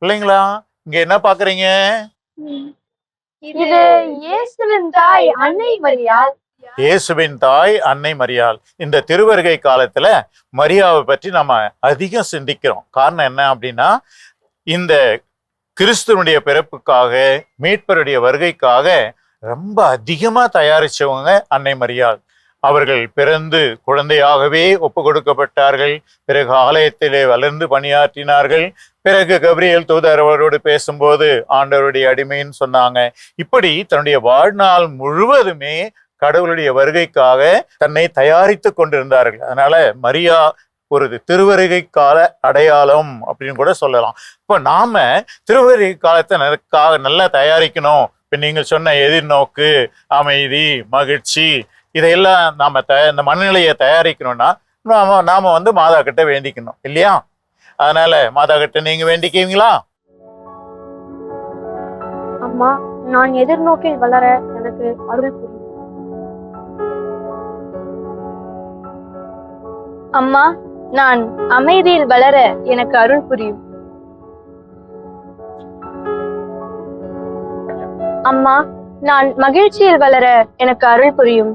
பிள்ளைங்களா, இங்க என்ன பாக்குறீங்க? இது இயேசுவின் தாய் அன்னை மரியாள். இயேசுவின் தாய் அன்னை மரியாள். இந்த திருவருகை காலத்துல மரியாவை பற்றி நம்ம அதிகம் சிந்திக்கிறோம். காரணம் என்ன அப்படின்னா, இந்த கிறிஸ்துவனுடைய பிறப்புக்காக, மீட்பருடைய வருகைக்காக ரொம்ப அதிகமா தயாரிச்சவங்க அன்னை மரியாள். அவர்கள் பிறந்து குழந்தையாகவே ஒப்பு கொடுக்கப்பட்டார்கள். பிறகு ஆலயத்திலே வளர்ந்து பணியாற்றினார்கள். பிறகு கபிரியேல் தூதர் அவரோடு பேசும்போது ஆண்டவருடைய அடிமைன்னு சொன்னாங்க. இப்படி தன்னுடைய வாழ்நாள் முழுவதுமே கடவுளுடைய வருகைக்காக தன்னை தயாரித்து கொண்டிருந்தார்கள். அதனால மரியா ஒரு திருவருகை கால அடையாளம் அப்படின்னு கூட சொல்லலாம். இப்போ நாம திருவருகை காலத்தை நல்லா தயாரிக்கணும். இப்போ நீங்கள் சொன்ன எதிர்நோக்கு, அமைதி, மகிழ்ச்சி, இதையெல்லாம் நாம இந்த மனநிலையை தயாரிக்கணும்னா நாம மாதா கிட்ட வேண்டிக்கணும் இல்லையா? அதனால மாதா கிட்ட நீங்க வேண்டிக்குவீங்களா? அம்மா, நான் எதிர்நோக்கில் வளர எனக்கு அருள் புரியும். அம்மா, நான் அமைதியில் வளர எனக்கு அருள் புரியும். அம்மா, நான் மகிழ்ச்சியில் வளர எனக்கு அருள் புரியும்.